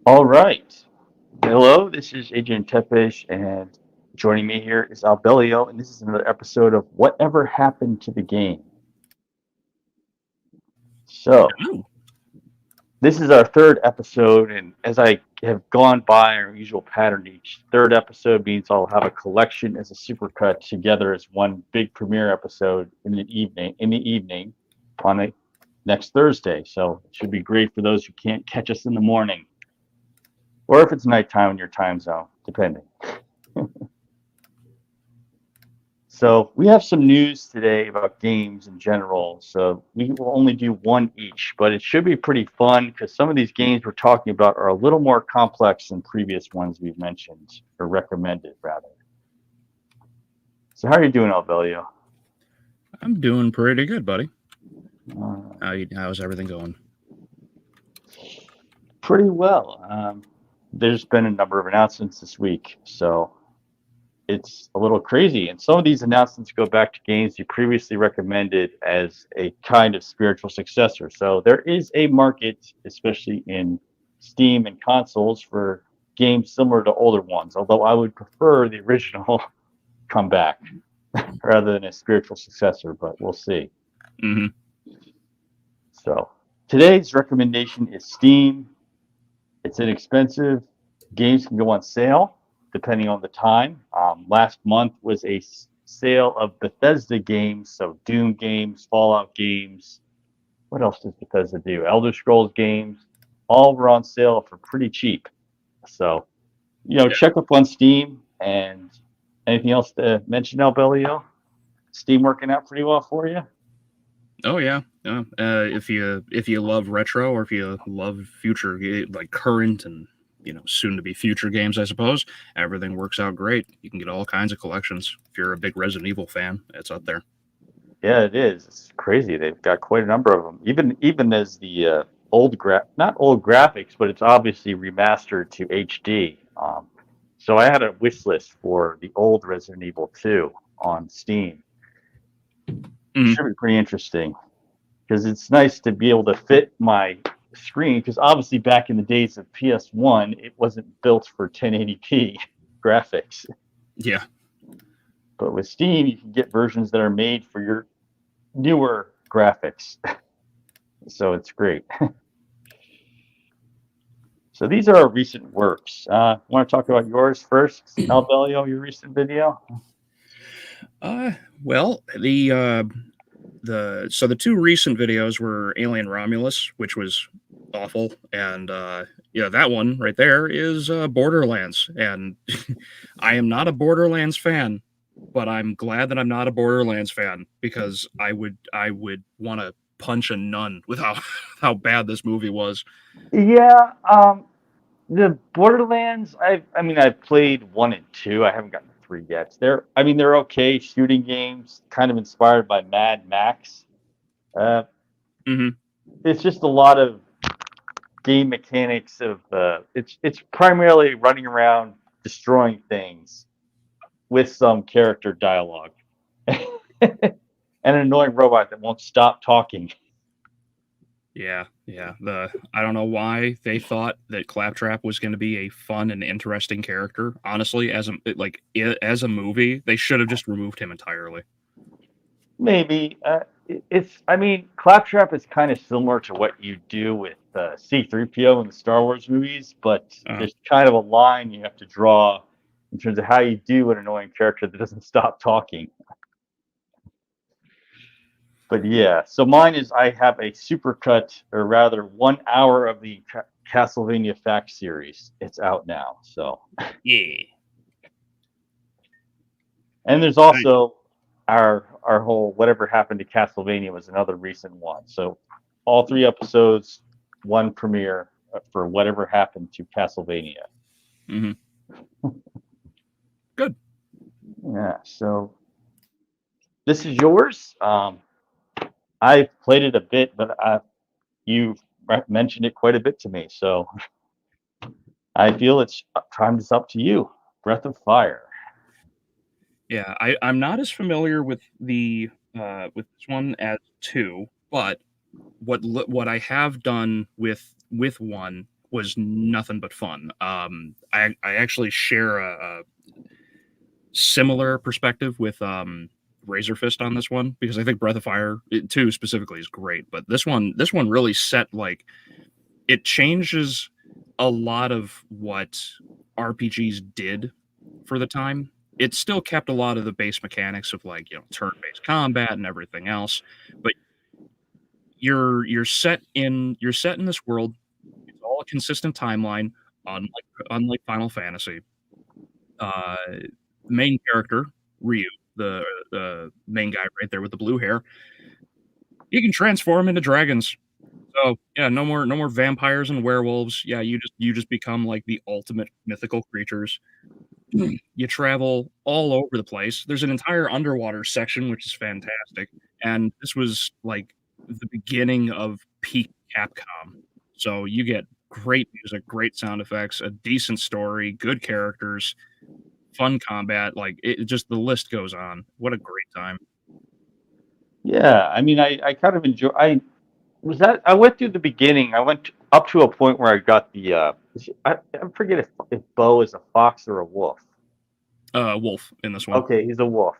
All right. Hello, this is Adrian Tepes, and joining me here is Albeleo, and this is another episode of Whatever Happened to the Game. So, Ooh. this is our third episode, and as I have gone by our usual pattern, each third episode means I'll have a collection as a supercut together as one big premiere episode in the evening on next Thursday. So, it should be great for those who can't catch us in the morning. Or if it's nighttime in your time zone, depending. So we have some news today about games in general. So we will only do one each, but it should be pretty fun because some of these games we're talking about are a little more complex than previous ones we've mentioned, or recommended, rather. So how are you doing, Albeleo? I'm doing pretty good, buddy. How's everything going? Pretty well. There's been a number of announcements this week, so it's a little crazy. And some of these announcements go back to games you previously recommended as a kind of spiritual successor. So there is a market, especially in Steam and consoles, for games similar to older ones, although I would prefer the original come back rather than a spiritual successor, but we'll see. Mm-hmm. So today's recommendation is Steam. It's inexpensive. Games can go on sale depending on the time. Last month was a sale of Bethesda games, so Doom games, Fallout games. What else does Bethesda do? Elder Scrolls games. All were on sale for pretty cheap. So, check up on Steam. And anything else to mention, Albeleo? Steam working out pretty well for you? Oh yeah. If you love retro or if you love future, like current and soon to be future games, I suppose everything works out great. You can get all kinds of collections. If you're a big Resident Evil fan, it's up there. Yeah, it is. It's crazy. They've got quite a number of them. Even as the not old graphics, but it's obviously remastered to HD. So I had a wish list for the old Resident Evil 2 on Steam. Mm-hmm. Should be pretty interesting because it's nice to be able to fit my screen, because obviously back in the days of PS1, it wasn't built for 1080p graphics. Yeah. But with Steam, you can get versions that are made for your newer graphics. So it's great. So these are our recent works. Want to talk about yours first, Albeleo, your recent video? Well, the two recent videos were Alien Romulus, which was awful, and that one right there is Borderlands, and I am not a Borderlands fan, but I'm glad that I'm not a Borderlands fan because I would want to punch a nun with how bad this movie was. Yeah, the Borderlands. I've played 1 and 2. I haven't gotten to 3 yet. They're okay shooting games, kind of inspired by Mad Max. Mm-hmm. It's just a lot of game mechanics of it's primarily running around destroying things with some character dialogue and an annoying robot that won't stop talking. Yeah. I don't know why they thought that Claptrap was going to be a fun and interesting character. Honestly, as a movie, they should have just removed him entirely. Maybe Claptrap is kind of similar to what you do with C-3PO in the Star Wars movies, but there's kind of a line you have to draw in terms of how you do an annoying character that doesn't stop talking. But yeah, so mine is I have a supercut, or rather 1 hour of the Castlevania Fact series. It's out now, so. Yeah. And there's also our whole Whatever Happened to Castlevania was another recent one. So all 3 episodes, 1 premiere for Whatever Happened to Castlevania. Mm-hmm. Good. Yeah, so this is yours. I've played it a bit, but you've mentioned it quite a bit to me, so I feel it's time's up to you. Breath of Fire. Yeah, I'm not as familiar with the with this one as 2, but what I have done with 1 was nothing but fun. I actually share a similar perspective with Razor Fist on this one, because I think Breath of Fire 2 specifically is great, but this one really set, like, it changes a lot of what RPGs did for the time. It still kept a lot of the base mechanics of, like, turn-based combat and everything else, but you're set in this world. It's all a consistent timeline, unlike Final Fantasy. Main character Ryu, the main guy right there with the blue hair, you can transform into dragons. So yeah, no more vampires and werewolves. Yeah, you just become like the ultimate mythical creatures. You travel all over the place. There's an entire underwater section, which is fantastic. And this was like the beginning of peak Capcom. So you get great music, great sound effects, a decent story, good characters, fun combat. Like, it just, the list goes on. What a great time. Yeah, I mean, I kind of enjoy. I went through the beginning. I went up to a point where I got the. I forget if Bo is a fox or a wolf. Wolf in this one. Okay, he's a wolf.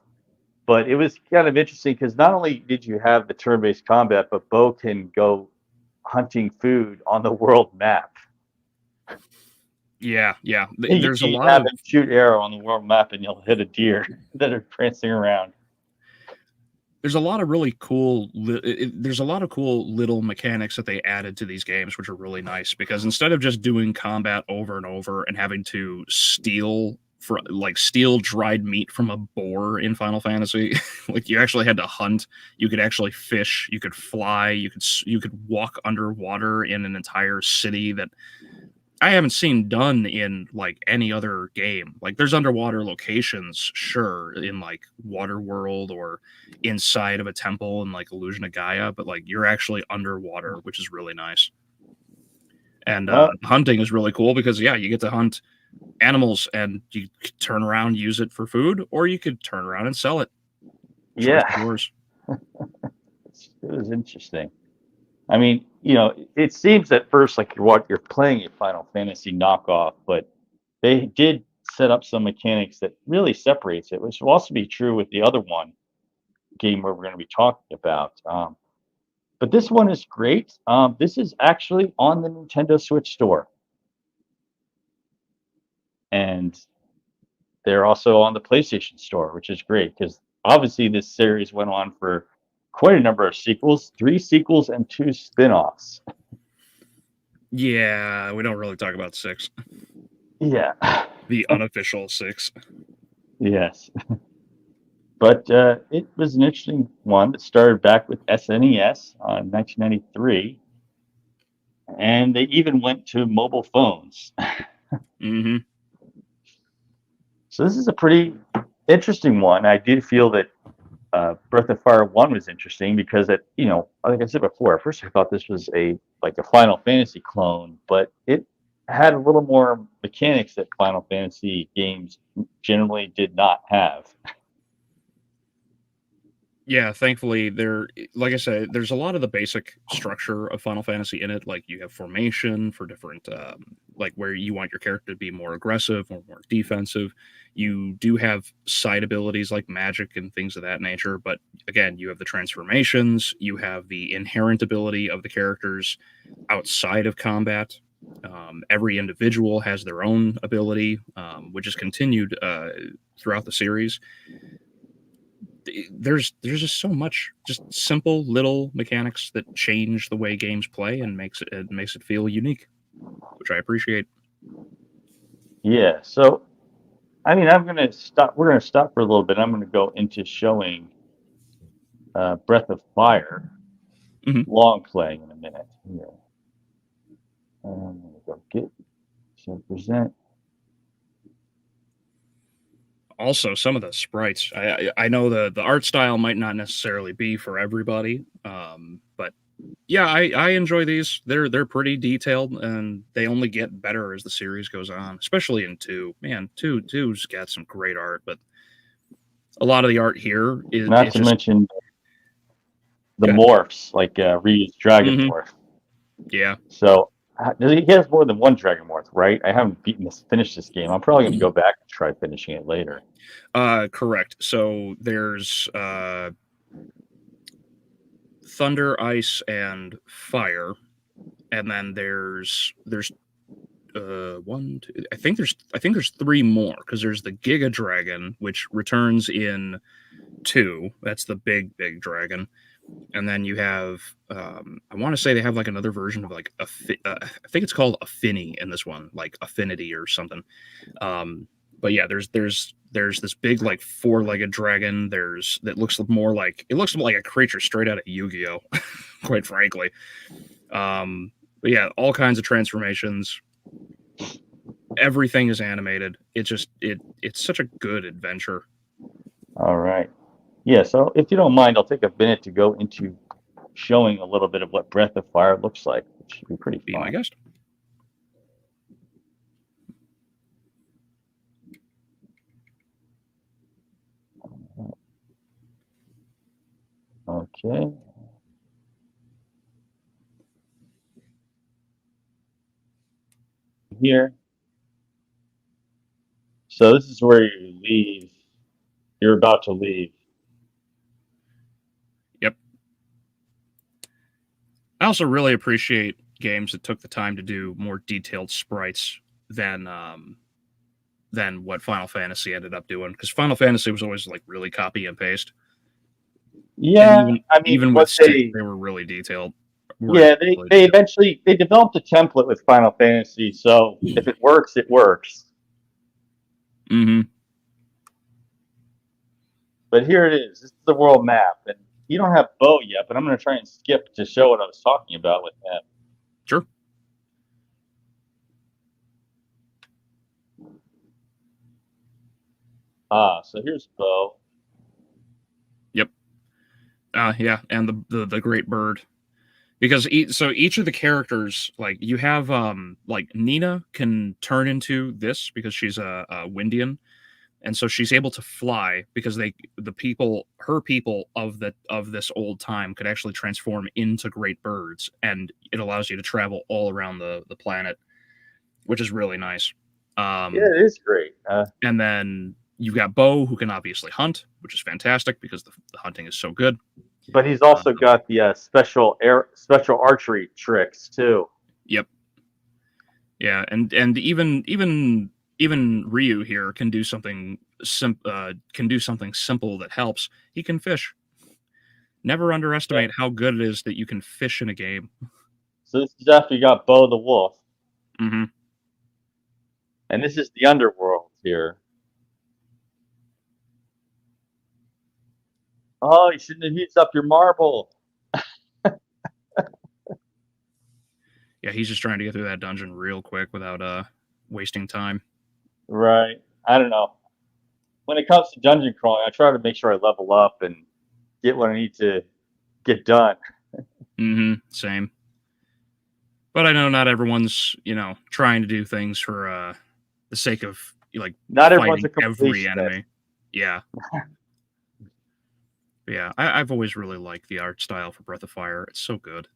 But it was kind of interesting because not only did you have the turn-based combat, but Bo can go hunting food on the world map. Yeah. There's a lot of shoot arrow on the world map, and you'll hit a deer that are prancing around. There's a lot of really cool. There's a lot of cool little mechanics that they added to these games, which are really nice, because instead of just doing combat over and over and having to steal dried meat from a boar in Final Fantasy, like, you actually had to hunt. You could actually fish. You could fly. You could walk underwater in an entire city that I haven't seen done in like any other game. Like, there's underwater locations, sure, in like Waterworld or inside of a temple in like Illusion of Gaia, but like, you're actually underwater, which is really nice. And hunting is really cool because, yeah, you get to hunt animals and you turn around, use it for food, or you could turn around and sell it. Yours. It was interesting. I mean, it seems at first like you're playing a Final Fantasy knockoff, but they did set up some mechanics that really separates it, which will also be true with the other game where we're going to be talking about. But this one is great. This is actually on the Nintendo Switch Store. And they're also on the PlayStation Store, which is great because obviously this series went on for quite a number of sequels, 3 sequels and 2 spin-offs. Yeah, we don't really talk about 6. Yeah. The unofficial 6. Yes. But it was an interesting one that started back with SNES in 1993. And they even went to mobile phones. Mm-hmm. So this is a pretty interesting one. I did feel that Breath of Fire 1 was interesting because like I said before, at first I thought this was a Final Fantasy clone, but it had a little more mechanics that Final Fantasy games generally did not have. Yeah, thankfully, like I said, there's a lot of the basic structure of Final Fantasy in it. Like, you have formation for different, like, where you want your character to be more aggressive or more defensive. You do have side abilities like magic and things of that nature. But again, you have the transformations. You have the inherent ability of the characters outside of combat. Every individual has their own ability, which is continued throughout the series. There's just so much just simple little mechanics that change the way games play and makes it feel unique, which I appreciate. Yeah, so I mean, we're going to stop for a little bit. I'm going to go into showing Breath of Fire long play in a minute. Here. I'm going to go present. Also, some of the sprites, I know the art style might not necessarily be for everybody, but yeah, I enjoy these. They're pretty detailed, and they only get better as the series goes on, especially in 2. Man, 2's got some great art, but a lot of the art here is not to mention the morphs, like Ryu's dragon morph. Yeah. So He has more than one Dragonmorph, right? I haven't finished this game. I'm probably going to go back and try finishing it later. Correct. So there's thunder, ice, and fire, and then there's one, two, I think there's three more, because there's the Giga Dragon, which returns in 2. That's the big dragon. And then you have I want to say they have like another version of like I think it's called Affinity in this one, like Affinity or something. But yeah, there's this big like 4-legged dragon. That looks more like a creature straight out of Yu-Gi-Oh, quite frankly. But yeah, all kinds of transformations. Everything is animated. It's such a good adventure. All right. Yeah, so if you don't mind, I'll take a minute to go into showing a little bit of what Breath of Fire looks like, which should be pretty fun. Be my guest. Okay. Here. So this is where you leave. You're about to leave. Yep. I also really appreciate games that took the time to do more detailed sprites than what Final Fantasy ended up doing, because Final Fantasy was always like really copy and paste. Yeah, even with Stick, they were really detailed. They eventually developed a template with Final Fantasy, so if it works, it works. Mm-hmm. But here it is. This is the world map, and you don't have Bo yet, but I'm going to try and skip to show what I was talking about with him. Sure. So here's Bo. Yep. Yeah, and the great bird. Because each of the characters, like you have like Nina can turn into this because she's a Windian, and so she's able to fly because her people of this old time could actually transform into great birds, and it allows you to travel all around the planet, which is really nice. Yeah, it is great. And then you've got Bo, who can obviously hunt, which is fantastic because the hunting is so good. But he's also got the special archery tricks too. Yep. Yeah, and even Ryu here can do something simple that helps. He can fish. Never underestimate how good it is that you can fish in a game. So this is after you got Bo the Wolf. Mm-hmm. And this is the underworld here. Oh, you shouldn't have used up your marble. Yeah, he's just trying to get through that dungeon real quick without wasting time. Right. I don't know. When it comes to dungeon crawling, I try to make sure I level up and get what I need to get done. Mm-hmm. Same. But I know not everyone's, trying to do things for the sake of like not everyone's fighting every enemy. Yeah. Yeah, I've always really liked the art style for Breath of Fire. It's so good.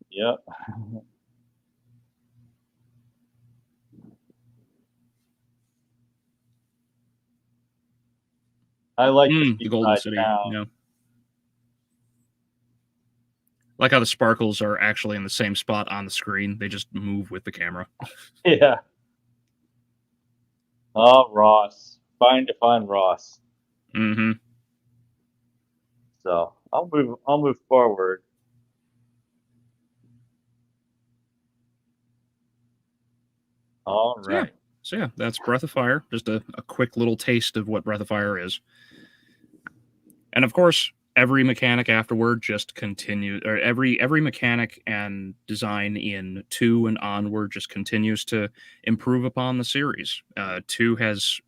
Yep. I like the Golden City. Yeah. Like how the sparkles are actually in the same spot on the screen. They just move with the camera. Yeah. Oh, Ross. Find Ross. Mm-hmm. So I'll move forward. All right. So yeah, that's Breath of Fire. Just a quick little taste of what Breath of Fire is. And of course, every mechanic afterward just continues, or every mechanic and design in 2 and onward just continues to improve upon the series. 2 has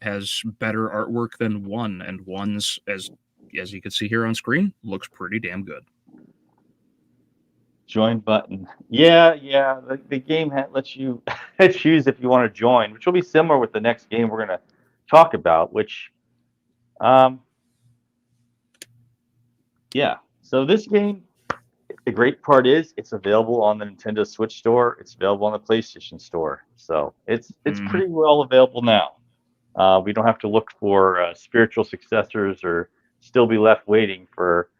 better artwork than 1, and 1's, as you can see here on screen, looks pretty damn good. Join button. Yeah. The game lets you choose if you want to join, which will be similar with the next game we're going to talk about, which, yeah. So this game the great part is it's available on the Nintendo Switch store. It's available on the PlayStation store. So it's pretty well available now. We don't have to look for spiritual successors or still be left waiting for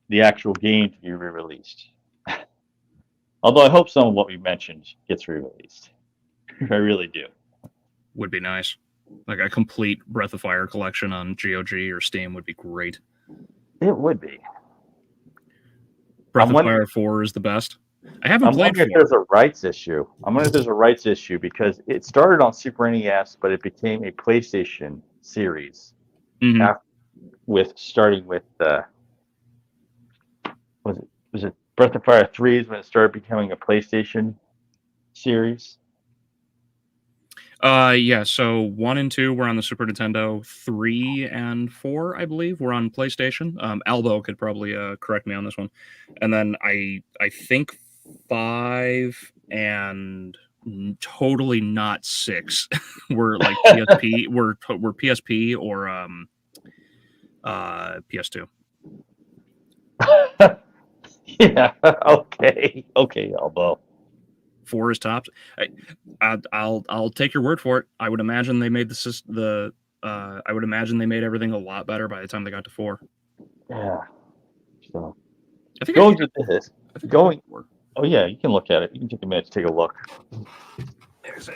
the actual game to be re-released. Although I hope some of what we mentioned gets re-released. I really do. Would be nice. Like a complete Breath of Fire collection on GOG or Steam would be great. It would be. Breath of Fire 4 is the best. I haven't played 4. I'm wondering if there's a rights issue. I'm wondering if there's a rights issue because it started on Super NES, but it became a PlayStation series. Starting with was it Breath of Fire 3 is when it started becoming a PlayStation series? Yeah, so 1 and 2 were on the Super Nintendo, 3 and 4, I believe, were on PlayStation. Albo could probably correct me on this one. And then I think 5 and totally not 6 were like PSP were PSP or PS2. Yeah. Okay, Albo. 4 is tops. I'll take your word for it. I would imagine they made I would imagine they made everything a lot better by the time they got to 4. Yeah. So I think going to this. Oh yeah, you can look at it. You can take a minute to take a look.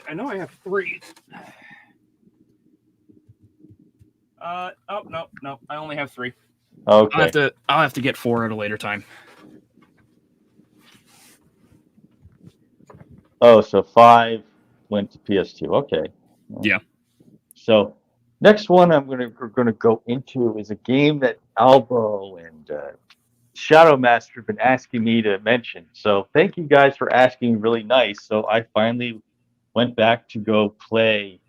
I know I have 3. Oh no, I only have 3. Okay. I'll have to get 4 at a later time. Oh, so 5 went to PS2. Okay. Yeah. So next one we're gonna go into is a game that Albo and Shadow Master have been asking me to mention. So thank you guys for asking. Really nice. So I finally went back to go play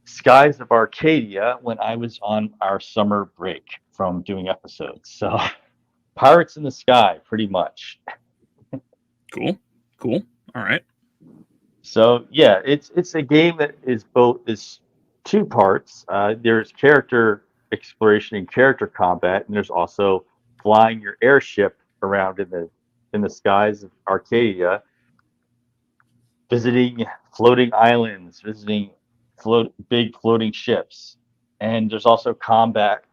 Skies of Arcadia when I was on our summer break from doing episodes. So Pirates in the Sky, pretty much. Cool. All right. So yeah, it's a game that is 2 parts. There's character exploration and character combat, and there's also flying your airship around in the skies of Arcadia, visiting floating islands, visiting big floating ships, and there's also combat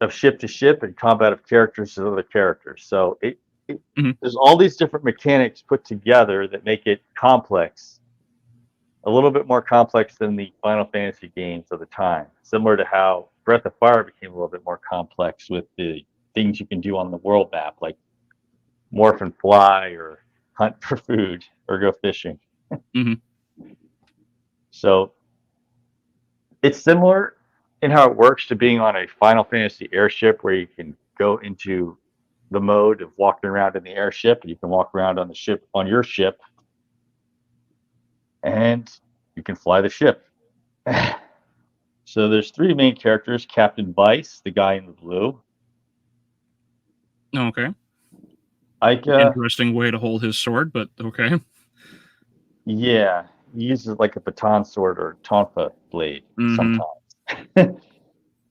of ship to ship and combat of characters to other characters. So there's all these different mechanics put together that make it complex, a little bit more complex than the Final Fantasy games of the time. Similar to how Breath of Fire became a little bit more complex with the things you can do on the world map, like morph and fly or hunt for food or go fishing. So it's similar in how it works to being on a Final Fantasy airship where you can go into the mode of walking around in the airship, and you can walk around on your ship, and you can fly the ship. So there's 3 main characters: Captain Vice, the guy in the blue. Okay. Ica. Interesting way to hold his sword, but okay. Yeah, he uses like a baton sword or tonfa blade sometimes.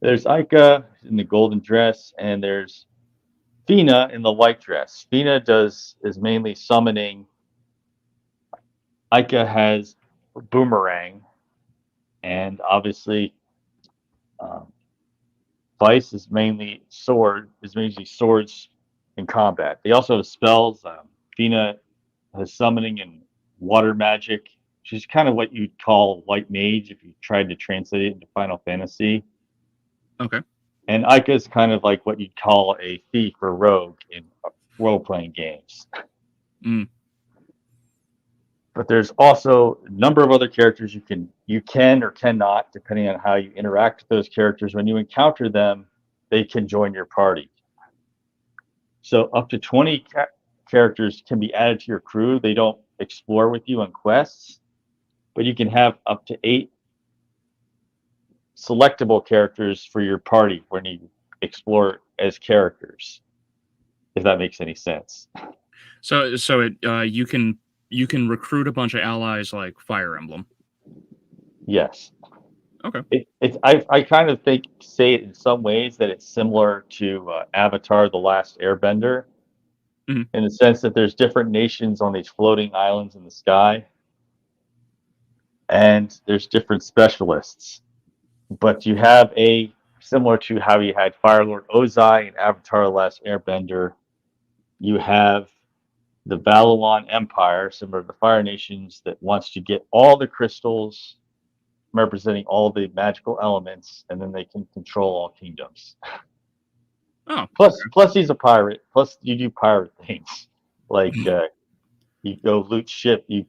There's Ica in the golden dress, and there's Fina in the white dress. Fina is mainly summoning. Ica has boomerang, and obviously Vice is mainly swords in combat. They also have spells. Fina has summoning and water magic. She's kind of what you'd call white mage if you tried to translate it into Final Fantasy. Okay. And Ica is kind of like what you'd call a thief or rogue in role-playing games. But there's also a number of other characters you can or cannot, depending on how you interact with those characters. When you encounter them, they can join your party. So up to 20 characters can be added to your crew. They don't explore with you on quests, but you can have up to 8 selectable characters for your party when you explore as characters, if that makes any sense. So you can recruit a bunch of allies like Fire Emblem. Yes. Okay. I kind of say it in some ways that it's similar to Avatar: The Last Airbender, Mhm. in the sense that there's different nations on these floating islands in the sky, and there's different specialists. But you have a similar to how you had Fire Lord Ozai in Avatar: The Last Airbender. You have the Valalon Empire, similar to the Fire Nations, that wants to get all the crystals representing all the magical elements, and then they can control all kingdoms. Oh, Plus he's a pirate. Plus you do pirate things, like you go loot ship. You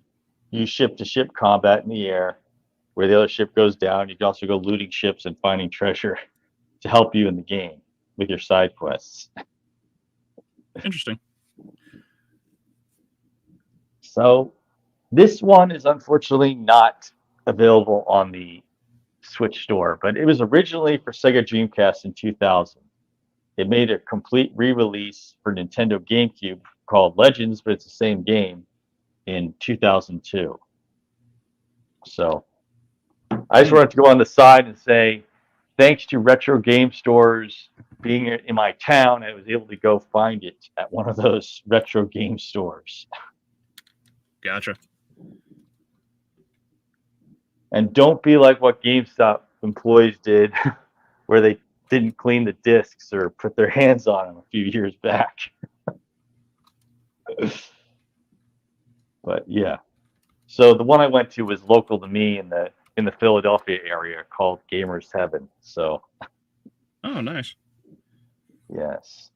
use ship to ship combat in the air, where the other ship goes down. You can also go looting ships and finding treasure to help you in the game with your side quests. interesting. So this one is unfortunately not available on the Switch store, but it was originally for Sega Dreamcast in 2000. It made a complete re-release for Nintendo GameCube called Legends, but it's the same game in 2002. So I just wanted to go on the side and say, thanks to retro game stores being in my town, I was able to go find it at one of those retro game stores. Gotcha. And don't be like what GameStop employees did, where they didn't clean the discs or put their hands on them a few years back. But yeah. So the one I went to was local to me in the Philadelphia area, called Gamers Heaven. So Oh, nice. yes.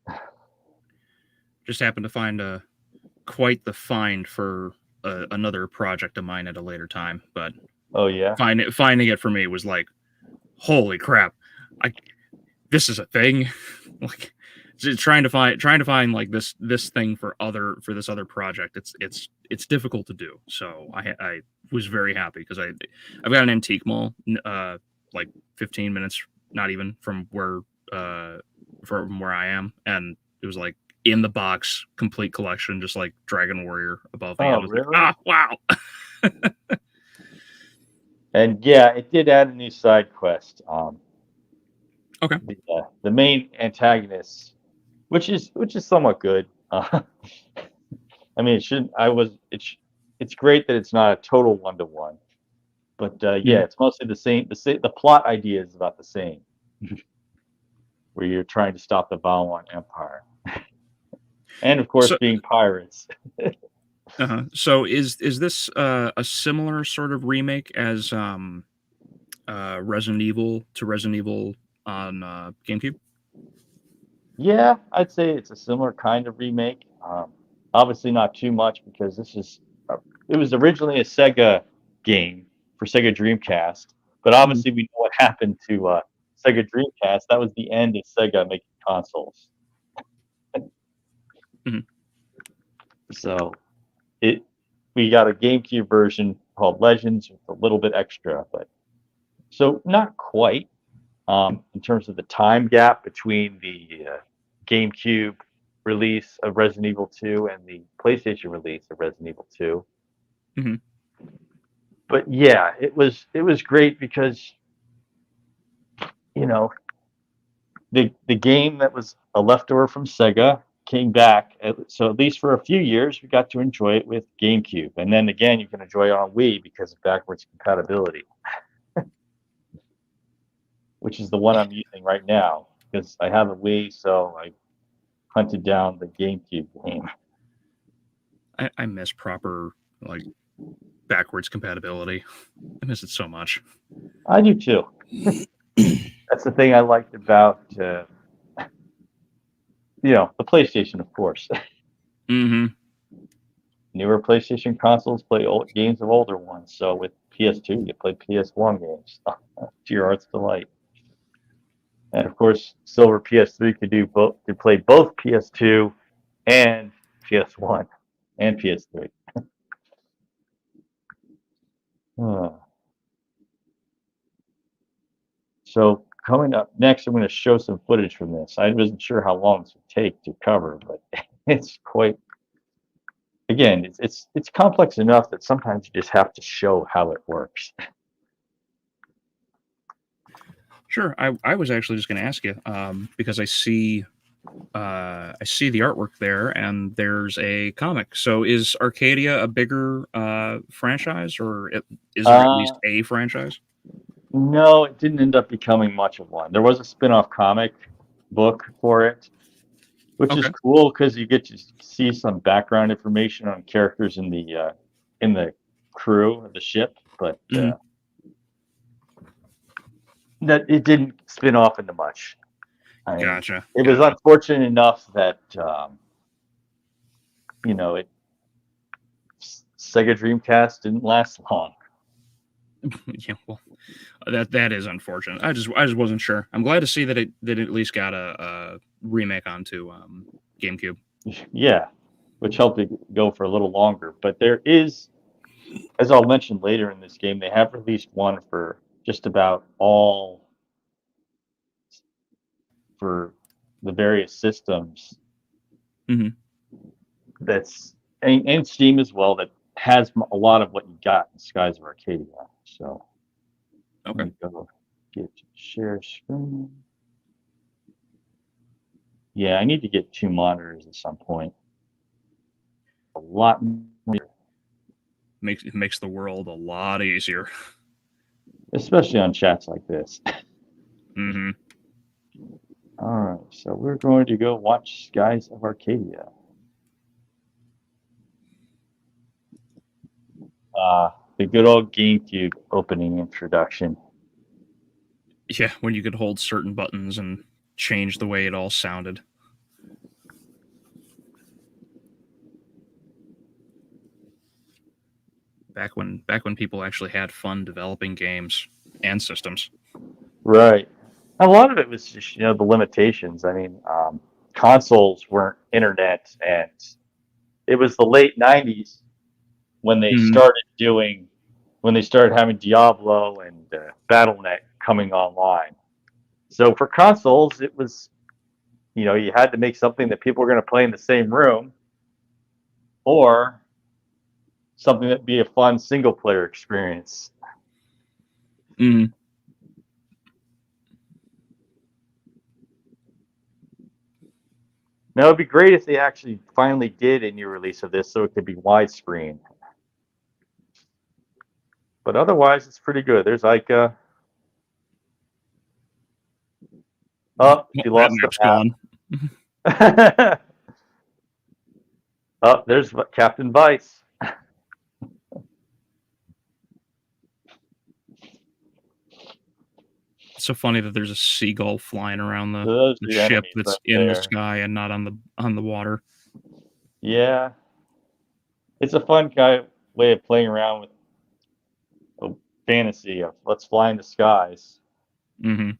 Just happened to find quite the find for another project of mine at a later time, but Oh yeah. finding it for me was like, holy crap! This is a thing. Like, trying to find like this thing for this other project. It's difficult to do. So I was very happy because I've got an antique mall like 15 minutes, not even from where I am, and it was like in the box, complete collection, just like Dragon Warrior above me. I Oh was really? like, wow. And yeah, it did add a new side quest. Okay. The main antagonist, which is somewhat good. I mean, it shouldn't. It's great that it's not a total 1-to-1, but yeah, it's mostly the same. The plot idea is about the same, where you're trying to stop the Valan Empire, and of course, So, being pirates. So is this a similar sort of remake as Resident Evil on GameCube? Yeah, I'd say it's a similar kind of remake. Obviously, not too much because it was originally a Sega game for Sega Dreamcast, but obviously we know what happened to Sega Dreamcast. That was the end of Sega making consoles. Mm-hmm. So we got a GameCube version called Legends with a little bit extra, but so not quite in terms of the time gap between the GameCube release of Resident Evil 2 and the PlayStation release of Resident Evil 2. Mm-hmm. But yeah, it was great because you know the game that was a leftover from Sega came back. So at least for a few years, we got to enjoy it with GameCube, and then again, you can enjoy it on Wii because of backwards compatibility, which is the one I'm using right now because I have a Wii, so I hunted down the GameCube game. I miss proper like backwards compatibility. I miss it so much. I do too. That's the thing I liked about the PlayStation, of course. Mm-hmm. Newer PlayStation consoles play old games of older ones. So with PS2, you play PS1 games to your heart's delight. And of course, silver PS3 could play both PS2 and PS1 and PS3. So coming up next, I'm going to show some footage from this. I wasn't sure how long this would take to cover, but it's quite. Again, it's complex enough that sometimes you just have to show how it works. Sure. I was actually just going to ask you because I see the artwork there, and there's a comic. So is Arcadia a bigger franchise, or is there at least a franchise? No, it didn't end up becoming much of one. There was a spin-off comic book for it, which is Okay. cool because you get to see some background information on characters in the crew of the ship, but Mhm. that it didn't spin off into much. I mean, Gotcha. it was Gotcha. unfortunate enough that it Sega Dreamcast didn't last long. Yeah. Well, that is unfortunate. I just wasn't sure. I'm glad to see that it at least got a remake onto GameCube. Yeah, which helped it go for a little longer. But there is, as I'll mention later in this game, they have released one for just about all for the various systems. Hmm. That's and Steam as well. That has a lot of what you got in Skies of Arcadia. So let Okay. me go get share screen. Yeah, I need to get 2 monitors at some point. A lot more, Makes the world a lot easier. especially on chats like this. Hmm. All right, so we're going to go watch Skies of Arcadia. The good old GameCube opening introduction. Yeah, when you could hold certain buttons and change the way it all sounded. Back when people actually had fun developing games and systems. Right. A lot of it was just, the limitations. I mean, consoles weren't internet, and it was the late 90s when they Hmm. started having Diablo and BattleNet coming online. So for consoles, it was, you had to make something that people were going to play in the same room, or something that'd be a fun single player experience. Hmm. Now it'd be great if they actually finally did a new release of this so it could be widescreen. But otherwise, it's pretty good. There's Ica. Oh, she That lost the map's gone. map. Oh, there's Captain Vice. It's so funny that there's a seagull flying around So those are the the ship enemies that's right in the there. sky and not on the water. Yeah, it's a fun way of playing around with a fantasy of let's fly in the skies. Hmm.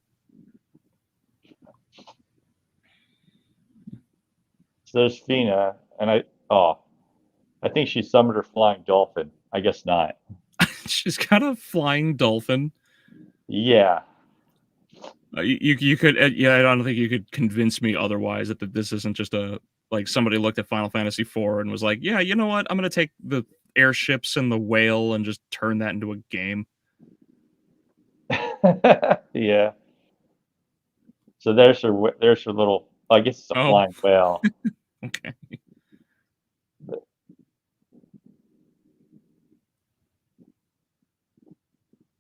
So there's Fina, and I think she summoned her flying dolphin. I guess not. She's got a flying dolphin. Yeah. You could yeah, I don't think you could convince me otherwise that this isn't just a like somebody looked at Final Fantasy IV and was like, yeah, you know what? I'm gonna take the airships and the whale and just turn that into a game. Yeah. So there's her little. I guess it's a Oh, flying whale. okay.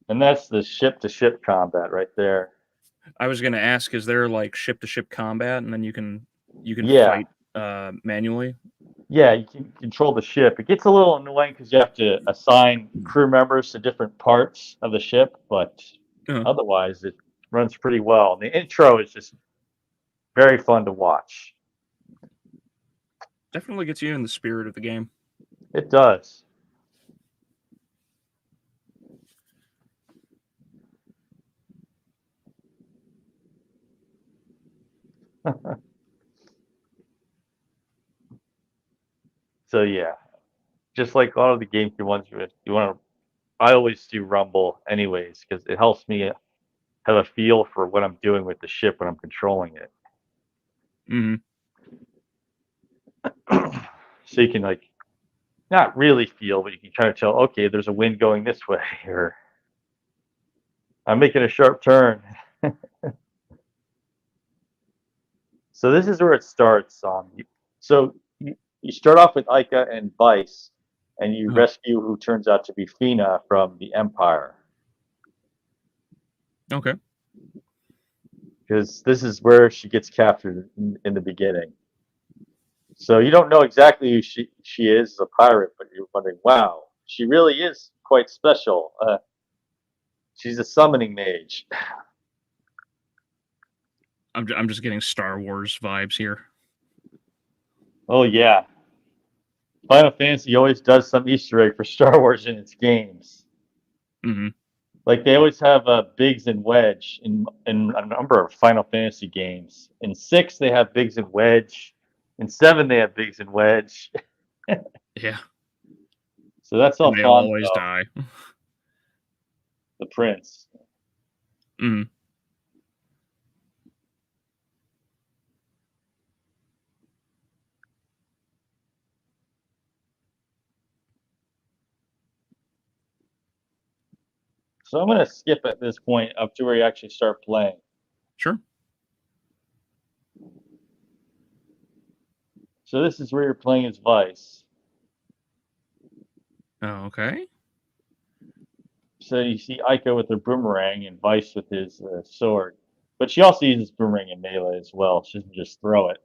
And that's the ship-to-ship combat right there. I was gonna ask, is there like ship to ship combat and then you can Yeah, fight manually? yeah, you can control the ship. It gets a little annoying because you have to assign crew members to different parts of the ship, but Uh, otherwise it runs pretty well. The intro is just very fun to watch. Definitely gets you in the spirit of the game. It does. So yeah, just like all of the GameCube ones, you want to. I always do Rumble anyways because it helps me have a feel for what I'm doing with the ship when I'm controlling it. Hmm. So you can not really feel, but you can kind of tell, okay, there's a wind going this way, or I'm making a sharp turn. So this is where it starts. So you start off with Ica and Vice, and you Uh-huh. rescue who turns out to be Fina from the Empire. Okay. Because this is where she gets captured in the beginning. So you don't know exactly who she is as a pirate, but you're wondering, wow, she really is quite special. She's a summoning mage. I'm just getting Star Wars vibes here. Oh yeah, Final Fantasy always does some Easter egg for Star Wars in its games. Mm-hmm. Like they always have Biggs and Wedge in a number of Final Fantasy games. In 6 they have Biggs and Wedge. In 7 they have Biggs and Wedge. Yeah. So that's all And they fun always though. die. The prince. Mm-hmm. So I'm gonna skip at this point up to where you actually start playing. Sure. So this is where you're playing as Vice. Okay. So you see Ica with her boomerang and Vice with his sword. But she also uses boomerang in melee as well. She doesn't just throw it.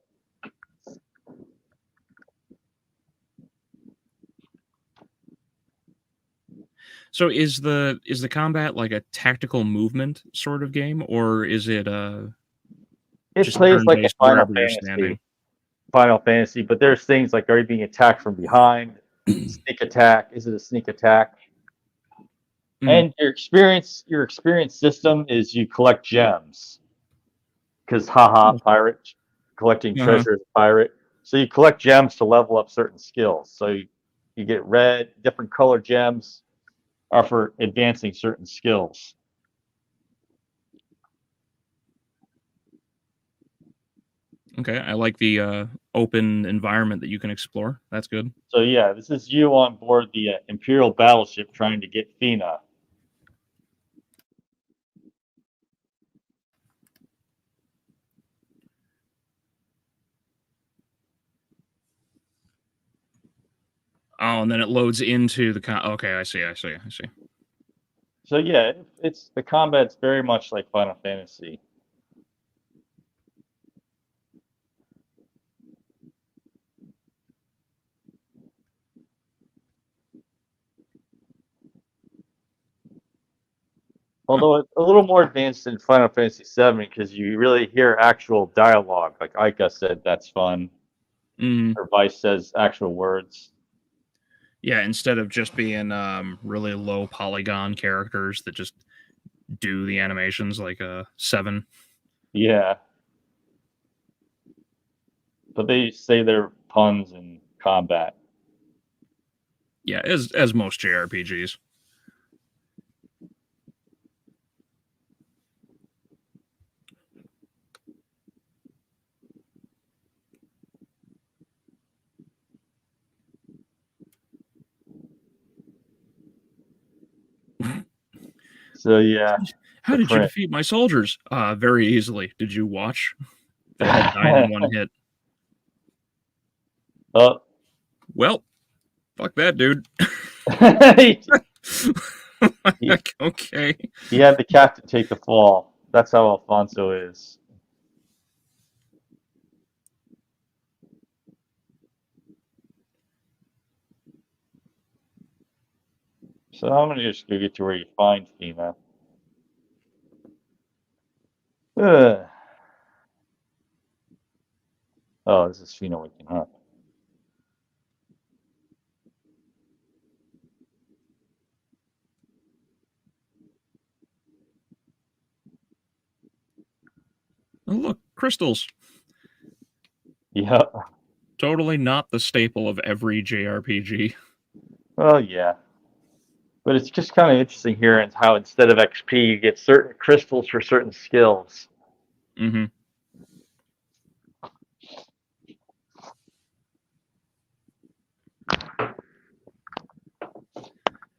So is the combat like a tactical movement sort of game, or is it It just plays like a turn-based wherever you're standing? Final Fantasy, but there's things like, are you being attacked from behind? Sneak attack. Is it a sneak attack? Mm. And your experience system is you collect gems. Because haha, pirate, collecting Uh-huh. treasure as a pirate. So you collect gems to level up certain skills. So you get red, different color gems are for advancing certain skills. Okay, I like the open environment that you can explore. That's good. So yeah, this is you on board the Imperial battleship trying to get Fina. Oh, and then it loads into the okay, I see. So yeah, it's the combat's very much like Final Fantasy. Oh. Although it's a little more advanced in Final Fantasy VII because you really hear actual dialogue. Like Ica said, that's fun. Mm. Or Vice says actual words. Yeah, instead of just being really low polygon characters that just do the animations like 7. Yeah. But they say they're puns in combat. Yeah, as most JRPGs. So yeah, How the did you print. defeat my soldiers? Very easily. Did you watch? They all died in one hit. Oh. Well, fuck that, dude. Okay. He had the captain take the fall. That's how Alfonso is. So I'm gonna just go get to where you find Fina. Ugh. Oh, this is Fina waking up. Oh, look, crystals. Yeah. Totally not the staple of every JRPG. Well, yeah. But it's just kind of interesting here and how instead of XP, you get certain crystals for certain skills. Mm-hmm.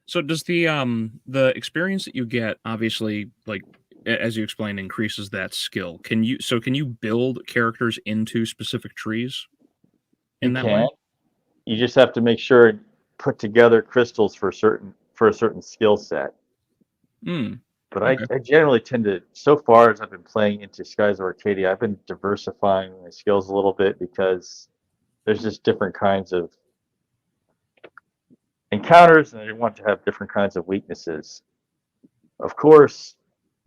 So does the experience that you get, obviously, like as you explained, increases that skill. Can you build characters into specific trees You in that can. way? You just have to make sure and put together crystals for a certain skill set. Hmm. But Okay. I generally tend to, so far as I've been playing into Skies of Arcadia, I've been diversifying my skills a little bit because there's just different kinds of encounters and I want to have different kinds of weaknesses. Of course,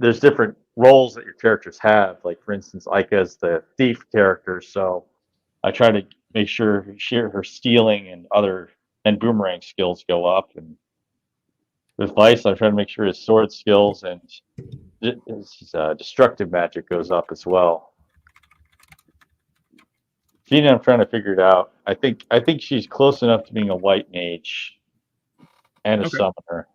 there's different roles that your characters have. Like, for instance, Aika's the thief character, so I try to make sure her stealing and boomerang skills go up. And with Vice, I try to make sure his sword skills and his destructive magic goes up as well. Gina, I'm trying to figure it out. I think she's close enough to being a white mage and a Okay. summoner.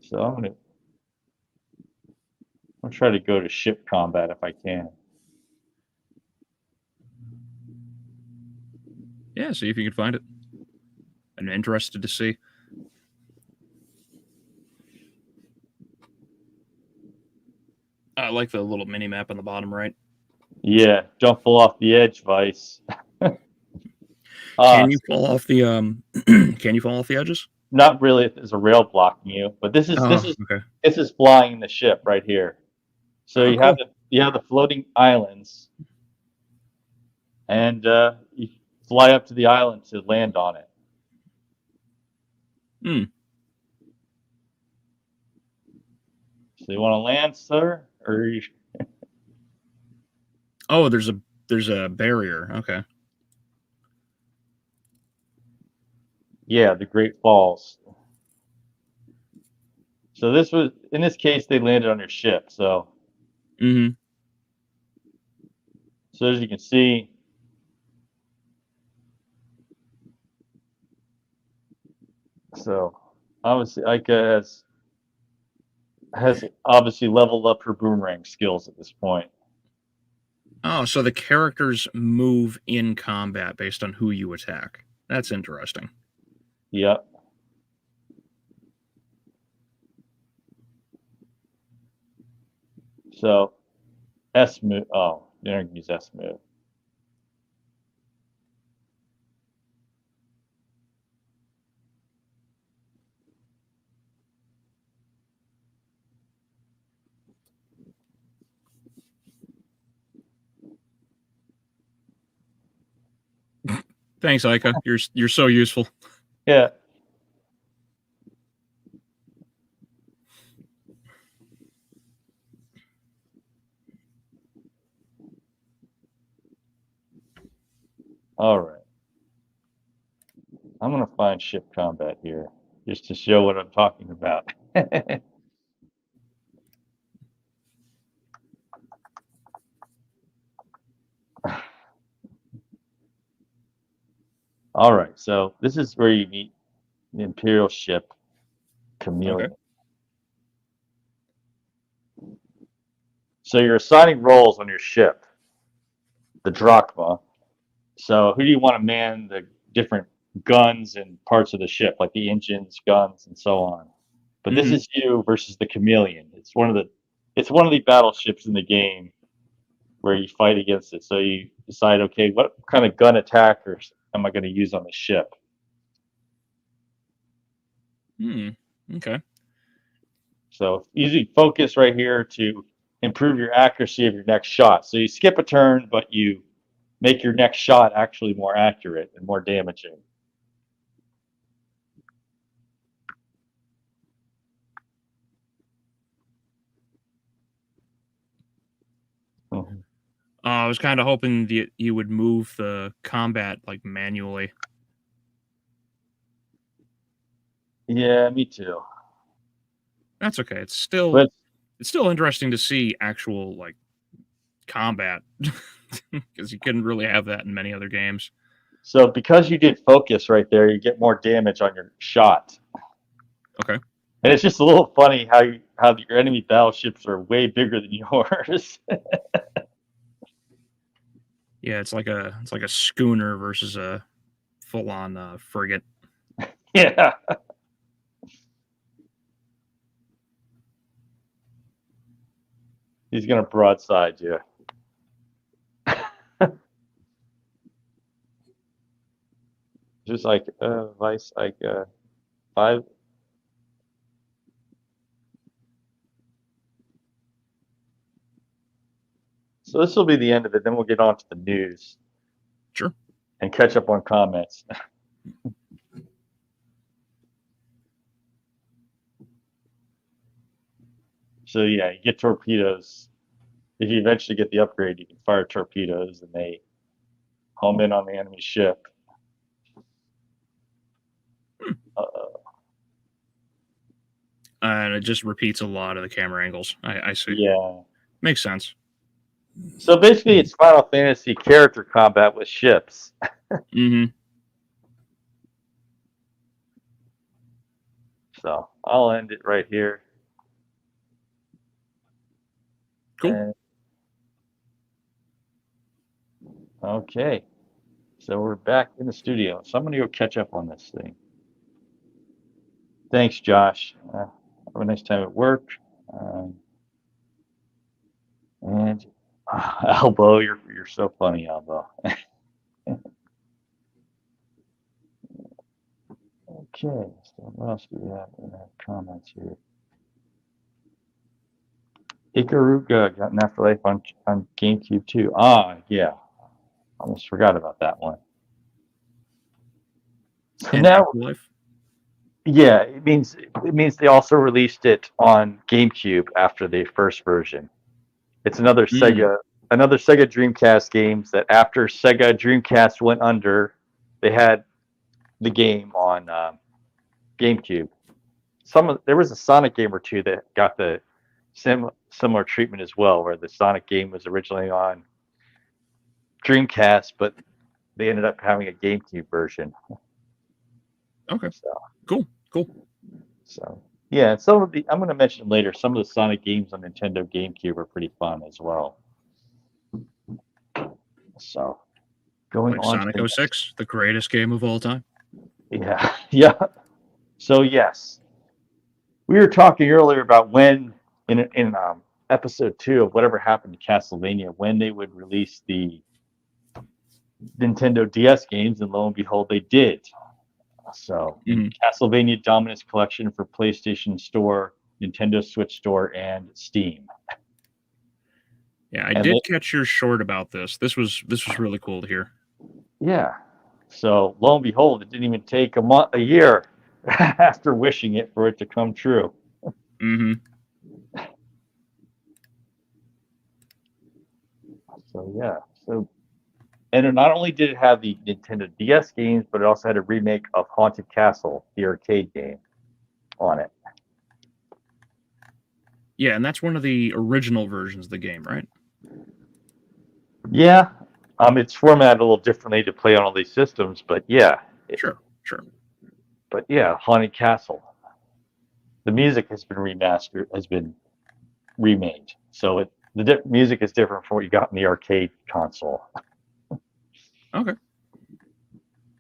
So I'll try to go to ship combat if I can. Yeah, see if you can find it. I'm interested to see. I like the little mini map on the bottom right. Yeah, don't fall off the edge, Vice. Can you fall off the can you fall off the edges? Not really if there's a rail blocking you, but this Oh, okay. is flying the ship right here. So Oh, cool. you have the floating islands, and you fly up to the island to land on it. Hmm. So you want to land, sir, or you... Oh, there's a barrier. Okay. Yeah, the Great Falls. So in this case they landed on your ship. So Mm-hmm. as you can see, so obviously Aika has obviously leveled up her boomerang skills at this point. Oh, so the characters move in combat based on who you attack. That's interesting. Yep. So S move. Oh, you're not gonna use S move. Thanks, Aika. You're so useful. Yeah. All right. I'm gonna find ship combat here just to show what I'm talking about. All right. So this is where you meet the Imperial ship Chameleon. Okay. So you're assigning roles on your ship, the Drachma. So who do you want to man the different guns and parts of the ship, like the engines, guns, and so on? But this Mm-hmm. is you versus the Chameleon. It's one of the battleships in the game where you fight against it. So you decide, okay, what kind of gun attackers am I going to use on the ship? Hmm. Okay. So usually focus right here to improve your accuracy of your next shot. So you skip a turn, but you make your next shot actually more accurate and more damaging. Mm-hmm. I was kind of hoping that you would move the combat like manually. Yeah, me too. That's okay. It's But still interesting to see actual like combat because you couldn't really have that in many other games. so because you did focus right there, you get more damage on your shot. Okay. And it's just a little funny how your enemy battleships are way bigger than yours. Yeah, it's like a schooner versus a full on frigate. Yeah. He's gonna broadside you. Just like Vice, like 5. So this will be the end of it. Then we'll get on to the news. Sure. And catch up on comments. So yeah, you get torpedoes. If you eventually get the upgrade, you can fire torpedoes, and they home in on the enemy ship. And it just repeats a lot of the camera angles. I see. Yeah. Makes sense. So basically, it's Final Fantasy character combat with ships. Mm-hmm. So I'll end it right here. Cool. Okay. So we're back in the studio. So I'm going to go catch up on this thing. Thanks, Josh. Have a nice time at work. And Albo, you're so funny, Albo. Okay, so what else do we have in our comments here? Ikaruga got an Afterlife on GameCube too. Ah, yeah. Almost forgot about that one. So And now, Afterlife? yeah, it means they also released it on GameCube after the first version. It's another Sega Dreamcast games that after Sega Dreamcast went under, they had the game on GameCube. There was a Sonic game or two that got the similar treatment as well, where the Sonic game was originally on Dreamcast, but they ended up having a GameCube version. Okay. So, cool. So yeah, I'm going to mention later. Some of the Sonic games on Nintendo GameCube are pretty fun as well. So going like on. Sonic 06, the greatest game of all time. Yeah. So yes, we were talking earlier about when in episode 2 of Whatever Happened to Castlevania, when they would release the Nintendo DS games, and lo and behold, they did. So Castlevania Dominus Collection for PlayStation Store, Nintendo Switch Store, and Steam. Yeah, I did catch your short about this. This was really cool to hear. Yeah. So lo and behold, it didn't even take a year after wishing it for it to come true. Mm-hmm. So yeah. So, and not only did it have the Nintendo DS games, but it also had a remake of Haunted Castle, the arcade game, on it. Yeah, and that's one of the original versions of the game, right? Yeah. It's formatted a little differently to play on all these systems, but yeah. Sure. But yeah, Haunted Castle. The music has been remade. So the music is different from what you got in the arcade console. Okay.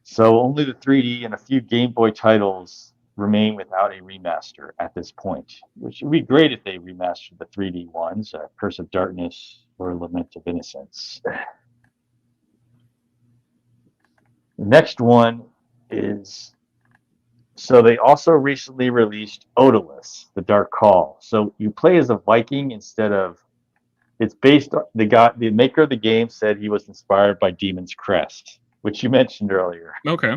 So only the 3D and a few Game Boy titles remain without a remaster at this point, which would be great if they remastered the 3D ones, Curse of Darkness or Lament of Innocence. The next one is, so they also recently released Odalus, The Dark Call. So you play as a Viking instead of, it's based on, the maker of the game said he was inspired by Demon's Crest, which you mentioned earlier. Okay.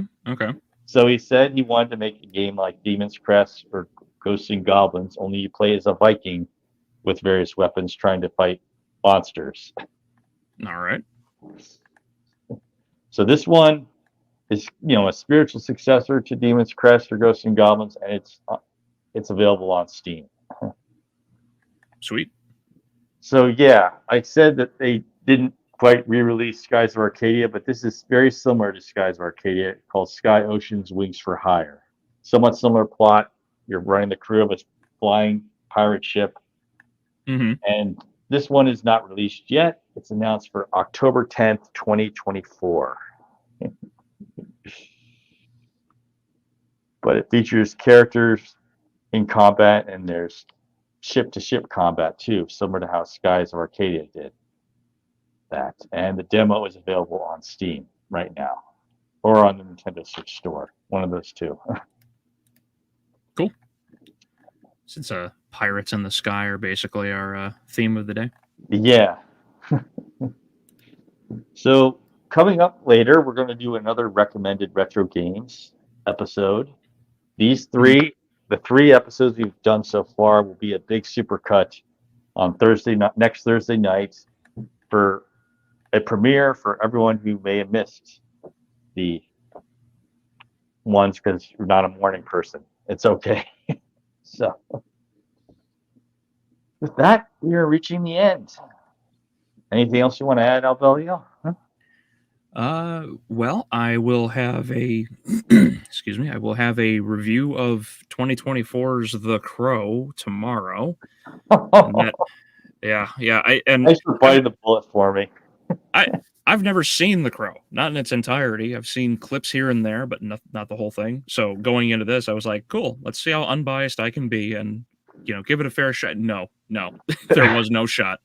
So he said he wanted to make a game like Demon's Crest or Ghosts and Goblins, only you play as a Viking with various weapons trying to fight monsters. All right. So this one is, a spiritual successor to Demon's Crest or Ghosts and Goblins, and it's available on Steam. Sweet. So yeah, I said that they didn't quite re-release Skies of Arcadia, but this is very similar to Skies of Arcadia, called Sky Oceans Wings for Hire. Somewhat similar plot. You're running the crew of a flying pirate ship, and this one is not released yet. It's announced for October 10th, 2024. But it features characters in combat, and there's ship-to-ship combat too, similar to how Skies of Arcadia did that. And the demo is available on Steam right now, or on the Nintendo Switch Store. One of those two. Cool. Since pirates in the sky are basically our theme of the day. Yeah. So coming up later, we're going to do another recommended retro games episode. These three, the three episodes we've done so far, will be a big supercut on next Thursday night, for a premiere for everyone who may have missed the ones because you're not a morning person. It's okay. So with that, we are reaching the end. Anything else you want to add, Albeleo? Well, I will have a excuse me. I will have a review of 2024's The Crow tomorrow. Yeah. Thanks for biting the bullet for me. I've never seen The Crow, not in its entirety. I've seen clips here and there, but not the whole thing. So going into this, I was like, cool, let's see how unbiased I can be and, give it a fair shot. No, there was no shot.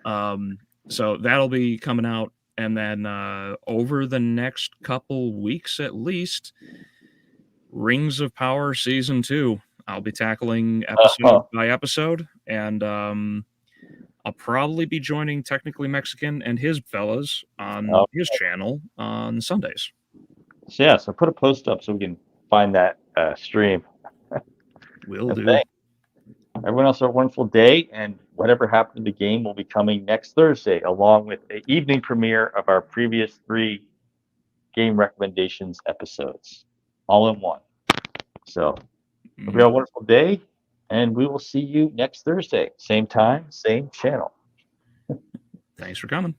So that'll be coming out. And then over the next couple weeks, at least, Rings of Power Season 2. I'll be tackling episode by episode. And I'll probably be joining Technically Mexican and his fellas on his channel on Sundays. So put a post up so we can find that stream. Will do. Everyone else have a wonderful day, and whatever happened to the game will be coming next Thursday, along with an evening premiere of our previous 3 game recommendations episodes, all in one. So hope you have a wonderful day, and we will see you next Thursday. Same time, same channel. Thanks for coming.